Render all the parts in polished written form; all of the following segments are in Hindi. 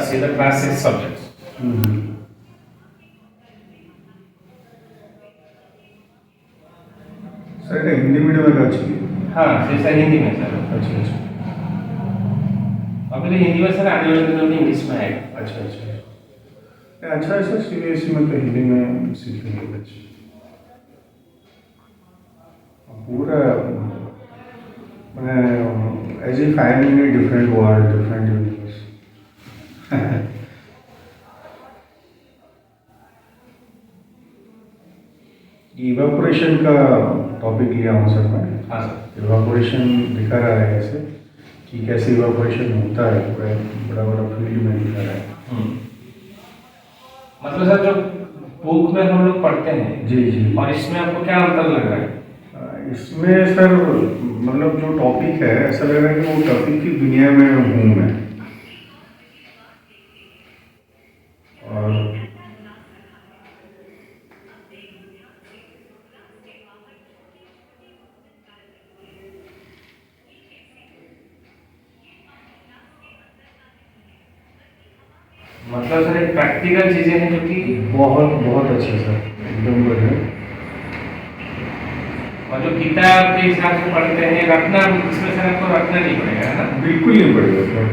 see the class 6 subjects. Sir এটা হিন্দি মিডিয়ামে কাজ কি? हाँ जैसा हिंदी में सर। अच्छा अच्छा अभी तो हिंदी में सर आने वाले दिनों में इंग्लिश में आएगा। अच्छा अच्छा अच्छा है सर सीबीएसई में तो हिंदी में सीख लेंगे बच्चे पूरा मैं as if I am in a different world different universe evaporation का टॉपिक लिया हूँ सर मैं। हाँ सर। इवापोरेशन दिखा रहा है ऐसे कि कैसे इवापोरेशन होता है पूरा बड़ा बड़ा फील्ड में दिखा रहा है। मतलब सर जो बुक में हम लोग पढ़ते हैं जी जी और इसमें आपको क्या अंतर लग रहा है? इसमें सर मतलब जो टॉपिक है ऐसा लग रहा है कि वो टॉपिक की दुनिया में हूँ मैं और मतलब सर प्रैक्टिकल चीजें हैं जो कि बहुत बहुत अच्छा सर एकदम बढ़िया और जो किताब के हिसाब से पढ़ते हैं रखना इसमें सर आपको रखना नहीं पड़ेगा है ना? बिल्कुल नहीं पड़ेगा सर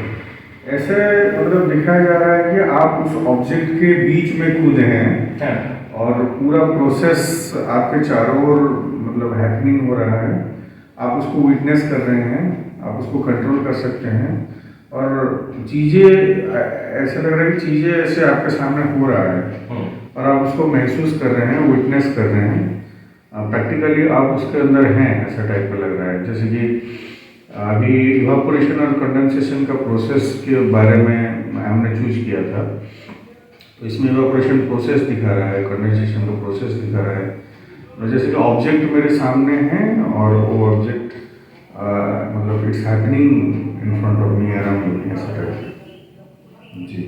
ऐसे मतलब दिखाया जा रहा है कि आप उस ऑब्जेक्ट के बीच में कूद हैं और पूरा प्रोसेस आपके चारों ओर मतलब हैपनिंग हो रहा है आप उसको विटनेस कर रहे हैं आप उसको कंट्रोल कर सकते हैं और चीज़ें ऐसा लग रहा है कि चीज़ें ऐसे आपके सामने हो रहा है और आप उसको महसूस कर रहे हैं विटनेस कर रहे हैं प्रैक्टिकली आप उसके अंदर हैं ऐसा टाइप का लग रहा है जैसे कि अभी इवापोरेशन और कंडेंसेशन का प्रोसेस के बारे में हमने चूज किया था तो इसमें इवापोरेशन प्रोसेस दिखा रहा है कंडेंसेशन का प्रोसेस दिखा रहा है जैसे कि ऑब्जेक्ट मेरे सामने है और वो ऑब्जेक्ट मतलब it's happening in front of me around me ऐसा टाइप जी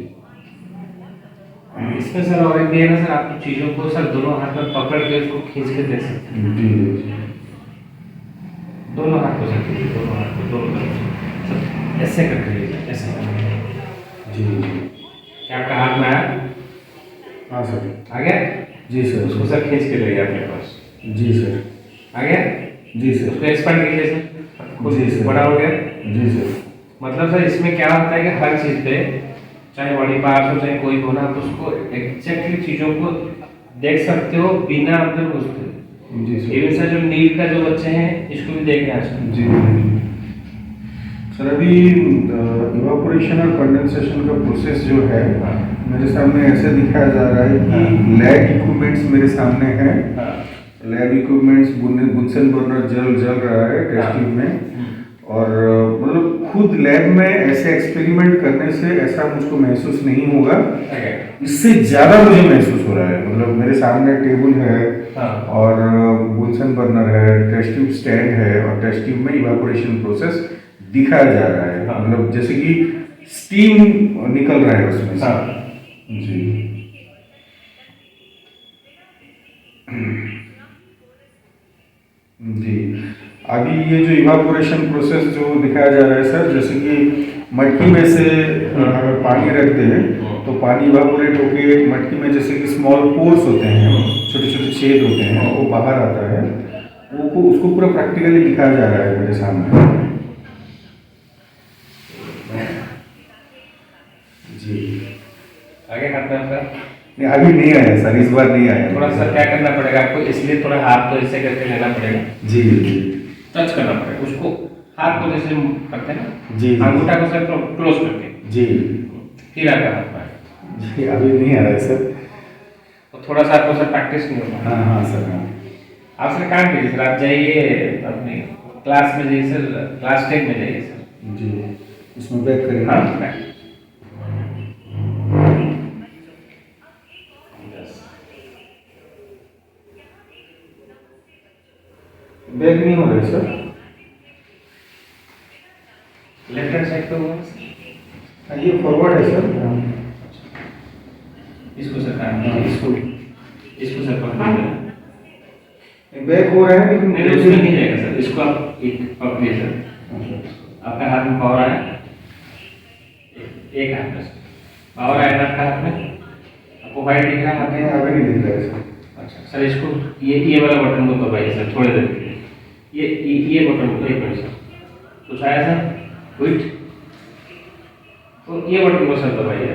इसमें सर और एक भी है ना सर आप चीजों को सर दोनों हाथ में पकड़ के उसको खींच के देख सकते हैं। जी जी दोनों हाथ को सर खींचिए दोनों हाथ को दोनों तरफ से सर ऐसे करके लीजिए ऐसे जी जी क्या आपका हाथ में आया हाँ सर आ गया जी सर उसको सर खींच के लाइए अपने पास जी सर आ गया जी सर उसको एक्सपेंड कीजिए सर जी सर बड़ा हो गया जी सर मतलब सर इसमें क्या होता है कि हर चीज पे चाहे बॉडी पार्ट हो चाहे कोई हो ना आप उसको एग्जैक्टली चीजों को देख सकते हो बिना अंदर घुसते जी सर इवन सर जो नीट का जो बच्चे हैं इसको भी देख रहे हैं आजकल जी सर अभी इवापोरेशन और कंडेंसेशन का प्रोसेस जो है मेरे सामने ऐसे दिखाया जा रहा है कि लैब इक्विपमेंट्स मेरे सामने है लैब इक्विपमेंट्स बुनसन बर्नर जल रहा है टेस्ट ट्यूब में और मतलब खुद लैब में ऐसे एक्सपेरिमेंट करने से ऐसा मुझको महसूस नहीं होगा इससे ज़्यादा मुझे महसूस हो रहा है मतलब मेरे सामने टेबल है और बुनसन बर्नर है टेस्ट ट्यूब स्टैंड है और टेस्ट ट्यूब में इवापोरेशन प्रोसेस दिखाया जा रहा है मतलब जैसे कि स्टीम निकल रहा है उसमें से जी जी अभी ये जो इवापोरेशन प्रोसेस जो दिखाया जा रहा है सर जैसे कि मटकी में से अगर पानी रख दें तो पानी इवापोरेट होके मटकी में जैसे कि स्मॉल पोर्स होते हैं छोटे छोटे छेद होते हैं वो बाहर आता है वो उसको पूरा प्रैक्टिकली दिखाया जा रहा है मेरे सामने जी आगे हाथ में आपका नहीं अभी नहीं आया सर इस बार नहीं आया थोड़ा सा क्या करना पड़ेगा आपको इसलिए थोड़ा हाथ को ऐसे करके लेना पड़ेगा जी जी टच करना पड़ेगा उसको हाथ को जैसे करते हैं ना जी अंगूठा को सर क्लोज करके जी फिर आपका हाथ में जी अभी नहीं आ रहा है सर तो थोड़ा सा आपको सर प्रैक्टिस नहीं होगा हाँ हाँ सर हाँ आप सर काम कीजिए सर आप जाइए अपने क्लास में जाइए सर क्लास 10 में जाइए सर जी इसमें बैक करिए हाँ बैक नहीं हो रहा है सर लेफ्ट हैंड साइड पे हुआ ये फॉरवर्ड है सर इसको सर काम इसको सर पकड़िए बैक हो रहा है लेकिन नहीं उसमें नहीं जाएगा सर इसको आप एक पकड़िए सर आपका हाथ में पावर आया एक हाथ में और आयरन का हाथ में आपको व्हाइट दिख रहा है हाथ में? अभी नहीं दिख रहा है सर। अच्छा सर, इसको ये वाला बटन को दबाइए सर थोड़ी देर के लिए। ये बटन को एक मिनट सर, कुछ आया सर? क्विट। तो ये बटन को सर दबाइए।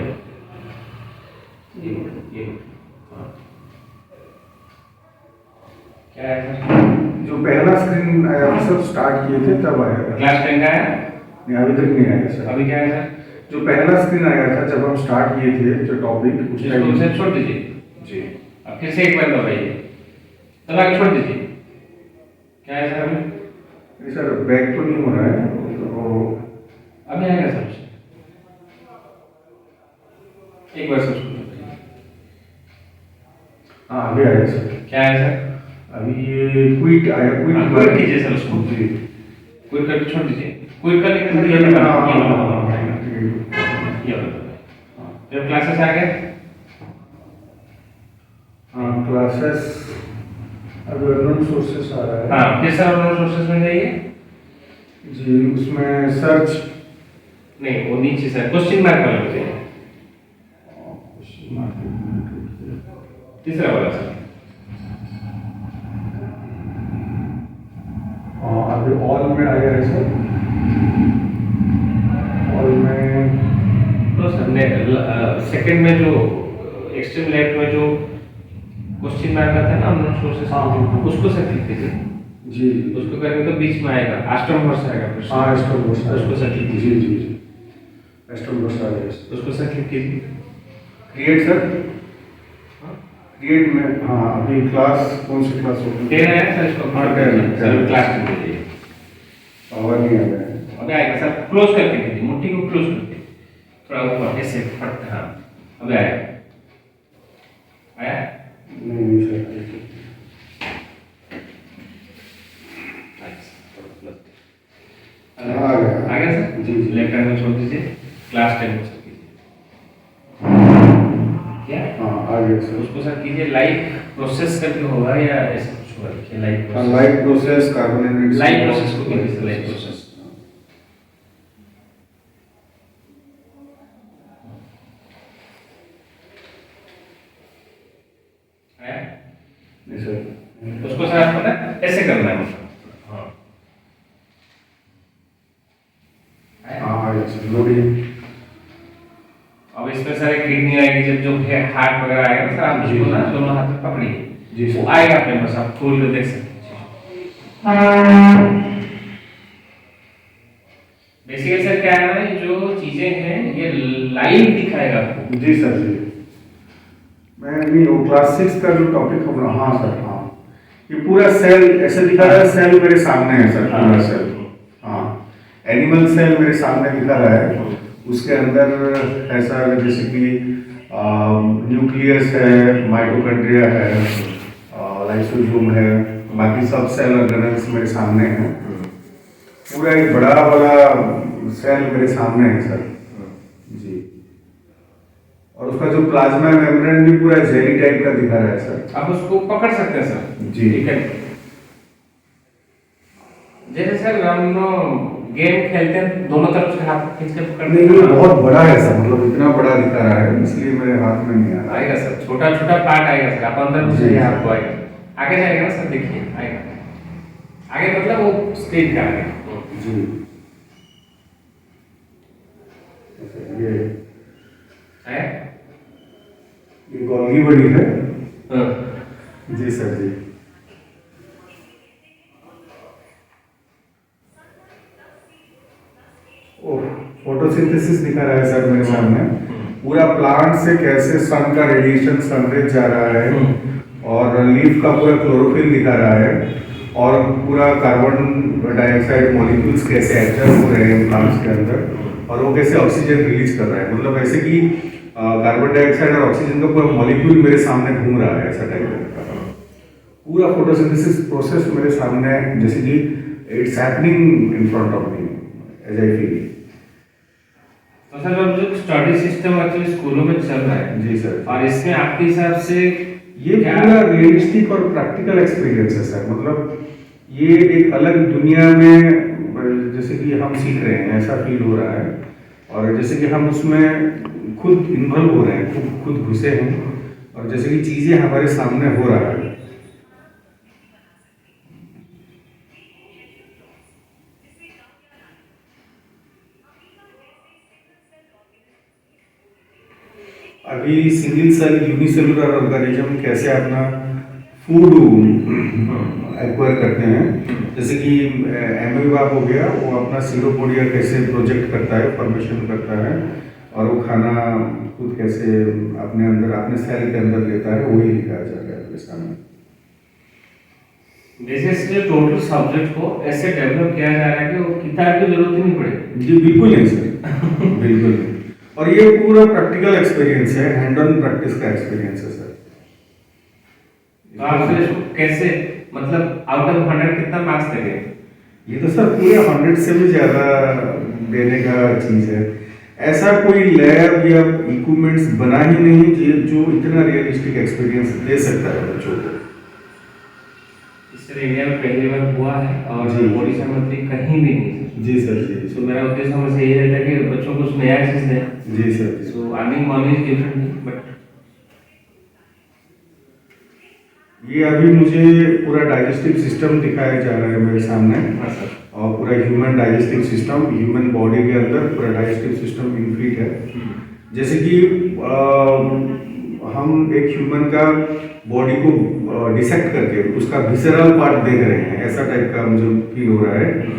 ये बटन हाँ। क्या है सर? जो पहला स्क्रीन आया सब स्टार्ट किए थे तब आया था। क्लास 10 का है? नहीं अभी तक नहीं आया सर। अभी क्या है सर? जो पहला स्क्रीन आया था जब हम स्टार्ट किए थे जो टॉपिक उस इसको टाइम उसे छोड़ दीजिए जी। अब फिर से एक बार दबाइए, दबा के छोड़ दीजिए। क्या है सर? अभी नहीं सर बैक तो नहीं हो रहा है तो अभी आएगा सर। एक बार सर उसको दबाइए। हाँ अभी आया सर। क्या है सर? अभी ये क्विट आया। क्विट कीजिए सर उसको। जी क्विट करके छोड़ दीजिए। क्विट करने के बाद ये फिर क्लासेस आ गए। हाँ क्लासेस अभी अननोन सोर्सेस आ रहा है। हाँ फिर सर अननोन सोर्सेस में जाइए। जी उसमें सर्च नहीं वो नीचे सर क्वेश्चन मार्क वाला हो जाए, तीसरा वाला सर। अभी ऑल में आया है सर। ऑल में तो सर सेकंड में जो एक्सट्रीम लेफ्ट में जो क्वेश्चन मार्क आता है ना अननोन सोर्सेस, उसको सर क्लिक कीजिए। जी उसको करने तो बीच में आएगा एस्ट्रोम वर्स आएगा फिर से। हाँ एस्ट्रोम वर्स उसको सर क्लिक जी कीजिए। जी जी एस्ट्रोम वर्स आ गया। उसको सर क्लिक कीजिए। Create sir. क्रिएट में हाँ अभी क्लास कौन सी क्लास ओपन दे रहे हैं सर इसको। हाँ, दे रहे हैं। सर क्लास में दीजिए। पावर नहीं आ रहा है। अबे आएगा सर, क्लोज करके दीजिए, मुट्ठी को क्लोज करके थोड़ा ऊपर ऐसे फट। हाँ अबे आया आया। नहीं सर आ गया सर। जी जी लेफ्ट हैंड में छोड़ दीजिए, क्लास 10 में सर कीजिए। क्या हाँ आ गया सर। उसको सर कीजिए लाइव प्रोसेस करके होगा या ऐसे कुछ होगा? देखिए live process. Live process carbonated live process को कीजिए सर, लाइव प्रोसेस। आया? नहीं सर। उसको सर आपको ना ऐसे करना है मतलब। हाँ हाँ आ गया सर लोडिंग। अब इसमें सर एक रीड नहीं आएगी जब जो है हार्ट वगैरह आएगा ना सर, आप जी। उसको ना दोनों हाथ में पकड़िए जी वो सर। आएगा अपने पास, आप खोल के देख सकते हैं। बेसिकली सर क्या है ना, ये जो चीजें हैं ये लाइव दिखाएगा आपको। जी सर जी। मैं नहीं वो क्लास 6 का जो टॉपिक हम हाँ सर हाँ ये पूरा सेल ऐसे दिखा रहा है। सेल मेरे सामने है सर पूरा सेल। हाँ एनिमल सेल मेरे सामने दिखा रहा है। उसके अंदर ऐसा जैसे कि न्यूक्लियस है, माइटोकॉन्ड्रिया है, लाइसोसोम है, बाकी सब सेल ऑर्गेनेल्स मेरे सामने हैं। पूरा एक बड़ा वाला सेल मेरे सामने है सर जी। और उसका जो प्लाज्मा मेम्ब्रेन भी पूरा जेली टाइप का दिखा रहा है सर। आप उसको पकड़ सकते हैं सर जी। ठीक है। जैसे सर हम गेम खेलते हैं दोनों तरफ से हाथ खींच के पकड़ते नहीं ये बहुत बड़ा है सर, मतलब इतना बड़ा दिखा रहा है इसलिए मेरे हाथ में नहीं आ रहा। आएगा सर, छोटा छोटा पार्ट आएगा सर, आप अंदर जी। घुसे आपको आएगा, आगे जाएगा ना सर, देखिए आएगा आगे, मतलब वो स्क्रीन का आगे जी ये आया। ये गोल्गी बड़ी है। हाँ जी सर जी। फोटोसिंथेसिस दिखा रहा है सर मेरे सामने। पूरा प्लांट से कैसे सन का रेडिएशन सनरेज जा रहा है और लीफ का पूरा क्लोरोफिल दिखा रहा है और पूरा कार्बन डाइऑक्साइड मॉलिक्यूल्स कैसे एडजस्ट हो रहे हैं प्लांट्स के अंदर और वो कैसे ऑक्सीजन रिलीज कर रहा है। मतलब ऐसे कि कार्बन डाइऑक्साइड और ऑक्सीजन का पूरा मॉलिक्यूल मेरे सामने घूम रहा है ऐसा टाइप का पूरा फोटोसिंथेसिस प्रोसेस मेरे सामने, जैसे कि it's happening in front of me as I feel. तो सर अब जो स्टडी सिस्टम एक्चुअली स्कूलों में चल रहा है जी सर। और इसमें आपके हिसाब से ये पूरा रियलिस्टिक और प्रैक्टिकल एक्सपीरियंस है सर। मतलब ये एक अलग दुनिया में जैसे कि हम सीख रहे हैं ऐसा फील हो रहा है। और जैसे कि हम उसमें खुद इन्वॉल्व हो रहे हैं, खुद खुद घुसे हैं, और जैसे कि चीज़ें हमारे सामने हो रहा है। अभी सिंगल सेल यूनिसेलुलर ऑर्गेनिज्म कैसे अपना फूड एक्वायर करते हैं, जैसे कि एमोeba हो गया, वो अपना सीरोपोडिया कैसे प्रोजेक्ट करता है, फॉर्मेशन करता है, और वो खाना खुद कैसे अपने अंदर, अपने सेल के अंदर लेता है, वही लिखा जा रहा है आपके सामने। बेसिकली टोटल सब्जेक्ट को ऐसे डेवलप किया जा रहा है कि वो किताब की जरूरत ही नहीं पड़ेगी। जी बिल्कुल नहीं सर, बिल्कुल नहीं। और ये पूरा प्रैक्टिकल एक्सपीरियंस है, हैंड ऑन प्रैक्टिस का एक्सपीरियंस है सर। तो आप फिर इसको कैसे, मतलब आउट ऑफ 100 कितना मार्क्स देंगे? ये तो सर पूरे 100 से भी ज़्यादा देने का चीज़ है। ऐसा कोई लैब या इक्विपमेंट्स बना ही नहीं जो इतना रियलिस्टिक एक्सपीरियंस दे सकता है बच्चों को। इससे इंडिया में पहली बार हुआ है, और ओडिशा मंत्री कहीं भी नहीं। जी सर, जी। तो मेरा उद्देश्य हमेशा यही रहता है कि बच्चों को कुछ नया चीज दें। जी sir. So earning money is different, but ये अभी मुझे पूरा डाइजेस्टिव सिस्टम दिखाया जा रहा है मेरे सामने। हाँ सर। और पूरा human digestive system, human body के अंदर पूरा डाइजेस्टिव सिस्टम इनफिट है। जैसे कि हम एक ह्यूमन का बॉडी को डिसेक्ट करके उसका विसरल पार्ट देख रहे हैं, ऐसा टाइप का मुझे फील हो रहा है।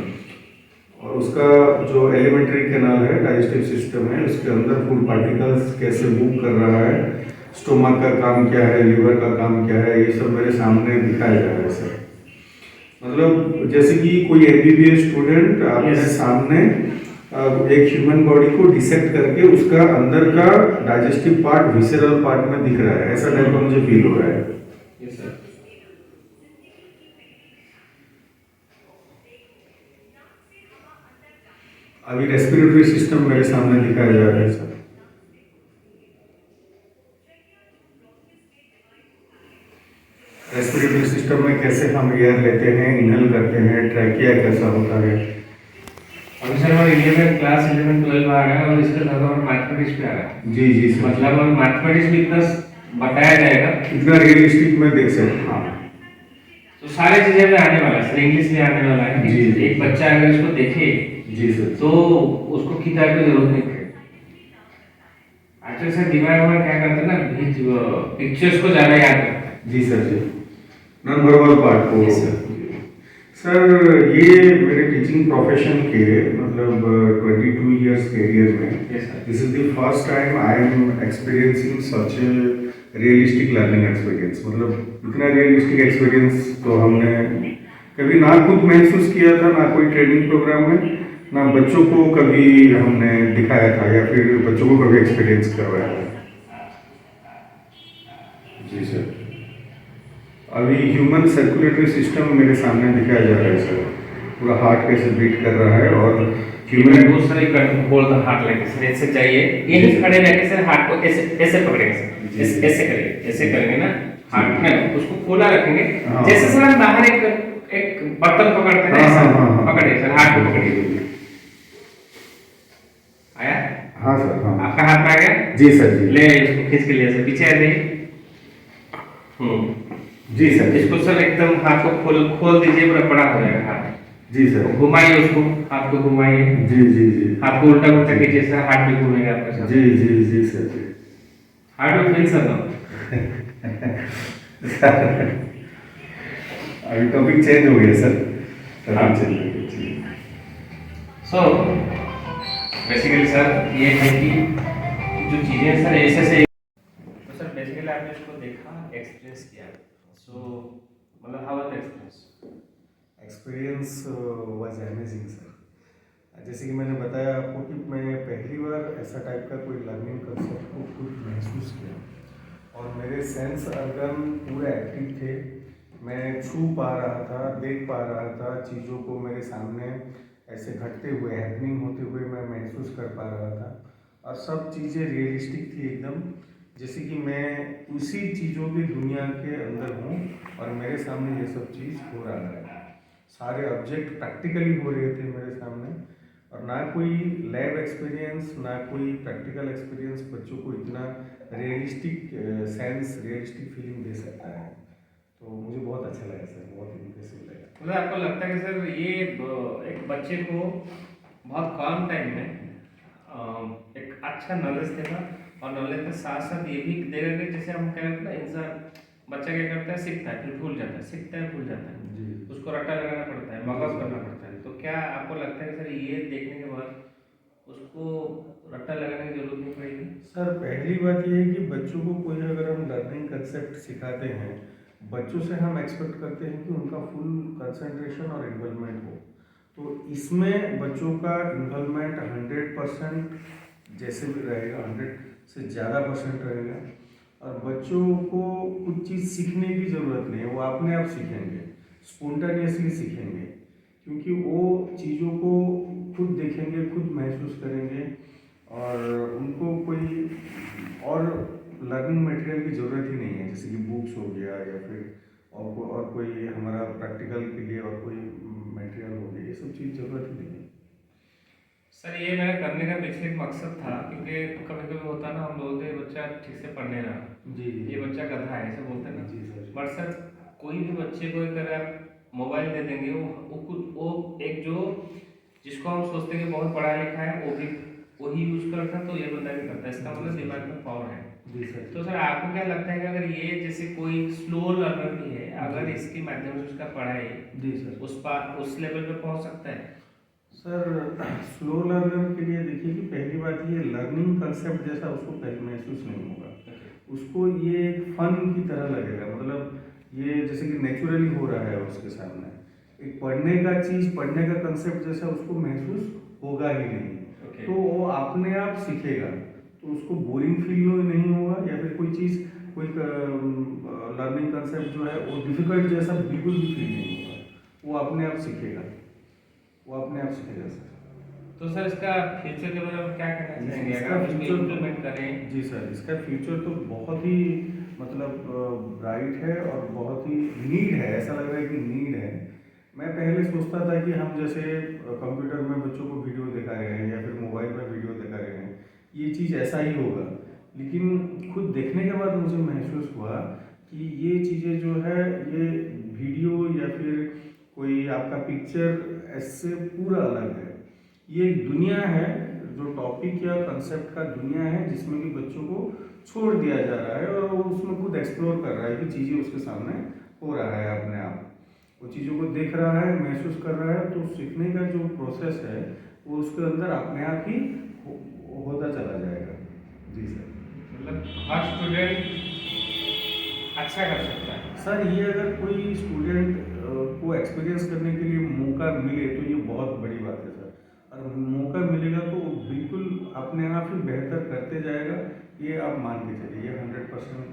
और उसका जो एलिमेंट्री कैनाल है, डाइजेस्टिव सिस्टम है, उसके अंदर फूड पार्टिकल्स कैसे मूव कर रहा है, स्टोमक का काम क्या है, लिवर का काम क्या है, ये सब मेरे सामने दिखाया जा रहा है सर। मतलब जैसे कि कोई एमबीबीएस स्टूडेंट अपने सामने एक ह्यूमन बॉडी को डिसेक्ट करके उसका अंदर का डाइजेस्टिव पार्ट विसरल पार्ट में दिख रहा है, ऐसा टाइप का मुझे फील हो रहा है। Yes sir. अभी रेस्पिरेटरी सिस्टम मेरे सामने दिखाया जा रहा है सर। रेस्पिरेटरी सिस्टम में कैसे हम एयर लेते हैं, इनहेल करते हैं, ट्रैकिया कैसा होता है। अभी सर हमारे इंडिया में क्लास 11 12 आ रहा है, और इसके साथ और मैथमेटिक्स भी आ रहा है। जी जी सर। मतलब और मैथमेटिक्स भी इतना बताया जाएगा, इतना रियलिस्टिक में देख सकते हैं। हाँ, तो सारी चीजें भी आने वाला है सर, इंग्लिश भी आने वाला है। जी। एक बच्चा अगर इसको देखे जी सर, तो उसको किताब की जरूरत नहीं पड़ेगी। एक्चुअली सर दिमाग में क्या करते हैं ना, पिक्चर्स को ज्यादा याद करते हैं। जी सर, जी। नॉन वर्बल पार्ट को। Yes, sir. सर ये मेरे टीचिंग प्रोफेशन के मतलब 22 इयर्स कैरियर में Yes, sir. This is the first time I am experiencing such A realistic learning experience. मतलब इतना रियलिस्टिक एक्सपीरियंस तो हमने कभी ना खुद महसूस किया था, ना कोई ट्रेनिंग प्रोग्राम में, ना बच्चों को कभी हमने दिखाया था या फिर बच्चों को कभी एक्सपीरियंस करवाया था। जी सर। अभी ह्यूमन सर्कुलेटरी सिस्टम मेरे सामने दिखाया जा रहा है सर, पूरा हार्ट कैसे बीट कर रहा है। और ह्यूमन दूसरे hold the heart like sir, ऐसे चाहिए, यही खड़े रह के सर हार्ट को ऐसे ऐसे पकड़ेंगे सर, ऐसे करेंगे, ऐसे करेंगे ना हार्ट में, उसको खुला रखेंगे। जैसे सर हम बाहर एक बर्तन पकड़ते हैं ऐसा पकड़िए सर, हार्ट को पकड़िए। आया? हाँ सर, हाँ। आपका हाथ में आ गया? जी सर, जी। ले इसको खींच के लिए सर पीछे आ जाइए। जी सर। इसको सर एकदम हाथ को खोल दीजिए, पूरा बड़ा हो जाएगा हाथ। जी सर। घुमाइए उसको, हाथ को घुमाइए। जी जी जी। हाथ को उल्टा उल्टा कीजिए सर, हाथ भी घूमेगा आपके साथ। जी जी जी सर, जी। How do feel sir now? अभी टॉपिक चेंज हो गया सर, टॉपिक चेंज हो गया। सो बेसिकली सर ये है कि जो चीजें सर ऐसे से, तो सर बेसिकली आपने इसको देखा, एक्सपीरियंस किया, सो मतलब how was the experience? Experience was amazing sir. जैसे कि मैंने बताया आपको कि मैं पहली बार ऐसा टाइप का कोई लर्निंग कंसेप्ट को खुद महसूस किया, और मेरे सेंस ऑर्गन पूरे एक्टिव थे। मैं छू पा रहा था, देख पा रहा था चीज़ों को, मेरे सामने ऐसे घटते हुए, हैपनिंग होते हुए मैं महसूस कर पा रहा था। और सब चीज़ें रियलिस्टिक थी एकदम, जैसे कि मैं उसी चीज़ों की दुनिया के अंदर हूँ और मेरे सामने ये सब चीज़ हो रहा है। सारे ऑब्जेक्ट प्रैक्टिकली हो रहे थे मेरे सामने, और ना कोई लैब एक्सपीरियंस ना कोई प्रैक्टिकल एक्सपीरियंस बच्चों को इतना रियलिस्टिक सेंस रियलिस्टिक फीलिंग दे सकता है। तो मुझे बहुत अच्छा लगा सर, बहुत इम्प्रेसिव लगा। मतलब आपको लगता है कि सर ये एक बच्चे को बहुत कम टाइम में एक अच्छा नॉलेज देगा, और नॉलेज के साथ साथ ये भी देगा कि जैसे हम कह रहे थे ना, इंसान बच्चा क्या करता है, सीखता है फिर भूल जाता है, सीखता है भूल जाता है, जी उसको रट्टा लगाना पड़ता है, मगज करना पड़ता है। तो क्या आपको लगता है कि सर ये देखने के बाद उसको रट्टा लगाने की जरूरत नहीं पड़ेगी? सर, पहली बात ये है कि बच्चों को कोई अगर हम लर्निंग कंसेप्ट सिखाते हैं, बच्चों से हम एक्सपेक्ट करते हैं कि उनका फुल कंसंट्रेशन और इन्वॉल्वमेंट हो। तो इसमें बच्चों का इन्वॉल्वमेंट 100% जैसे भी रहेगा, 100 से ज़्यादा परसेंट रहेगा। और बच्चों को कुछ चीज़ सीखने की ज़रूरत नहीं है, वो अपने आप सीखेंगे, स्पॉन्टेनियसली सीखेंगे, क्योंकि वो चीज़ों को खुद देखेंगे, खुद महसूस करेंगे, और उनको कोई और लर्निंग मटेरियल की ज़रूरत ही नहीं है, जैसे कि बुक्स हो गया या फिर और कोई हमारा प्रैक्टिकल के लिए और कोई मटेरियल हो गया, ये सब चीज़ ज़रूरत ही नहीं है। सर ये मेरा करने का पीछे एक मकसद था, क्योंकि कभी कभी होता ना, हम बोलते हैं बच्चा ठीक से पढ़ने रहा, जी जी ये बच्चा गधा है, ऐसे बोलते हैं ना। जी सर। बट सर कोई भी बच्चे को अगर आप मोबाइल दे देंगे, वो एक जो जिसको हम सोचते हैं कि बहुत पढ़ा लिखा है, वो भी वही यूज करता है, तो ये बंदा भी करता है, इसका मतलब दिमाग में पावर है। जी सर। तो सर आपको क्या लगता है कि अगर ये जैसे कोई स्लो लर्नर भी है, अगर जी। इसके माध्यम से उसका पढ़ाई जी सर। उस लेवल पे पहुंच सकता है? सर, स्लो लर्नर के लिए देखिए कि पहली बात ये लर्निंग कंसेप्ट जैसा उसको पहले महसूस नहीं होगा। उसको ये एक फन की तरह लगेगा, मतलब ये जैसे कि नेचुरली हो रहा है उसके सामने। एक पढ़ने का चीज़, पढ़ने का कंसेप्ट जैसा उसको महसूस होगा ही नहीं। तो वो अपने आप सीखेगा, तो उसको बोरिंग फील नहीं होगा, या फिर कोई चीज़, कोई लर्निंग कंसेप्ट जो है वो डिफिकल्ट जैसा बिल्कुल भी फील नहीं होगा। वो अपने आप सीखेगा, वो अपने आप सीखेगा सर। तो सर इसका फ्यूचर के बारे में क्या कहना चाहेंगे, इसका अगर आप इसको फ्यूचर इम्प्लीमेंट करें? जी सर, इसका फ्यूचर तो बहुत ही मतलब ब्राइट है और बहुत ही नीड है, ऐसा लग रहा है कि नीड है। मैं पहले सोचता था कि हम जैसे कंप्यूटर में बच्चों को वीडियो दिखा रहे हैं या फिर मोबाइल में वीडियो दिखा रहे हैं, ये चीज़ ऐसा ही होगा। लेकिन खुद देखने के बाद मुझे महसूस हुआ कि ये चीज़ें जो है, ये वीडियो या फिर कोई आपका पिक्चर ऐसे पूरा अलग है। ये एक दुनिया है, जो टॉपिक या कंसेप्ट का दुनिया है, जिसमें कि बच्चों को छोड़ दिया जा रहा है और वो उसमें खुद एक्सप्लोर कर रहा है कि चीज़ें उसके सामने हो रहा है अपने आप। वो चीज़ों को देख रहा है, महसूस कर रहा है, तो सीखने का जो प्रोसेस है वो उसके अंदर अपने आप ही होता चला जाएगा। जी सर। मतलब हर स्टूडेंट अच्छा कर सकता है? सर, ये अगर कोई स्टूडेंट को एक्सपीरियंस करने के लिए मौका मिले तो ये बहुत बड़ी बात है सर। और मौका मिलेगा तो वो बिल्कुल अपने आप ही बेहतर करते जाएगा, ये आप मान के चलिए, ये 100%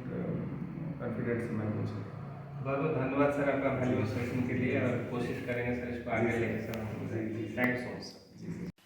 कॉन्फिडेंस से मैं बोल सकता हूँ। बहुत बहुत धन्यवाद सर आपका वैल्यूएशन के लिए, और कोशिश करेंगे सर इसको आगे लेके सर। जी, जी। Thank you so much.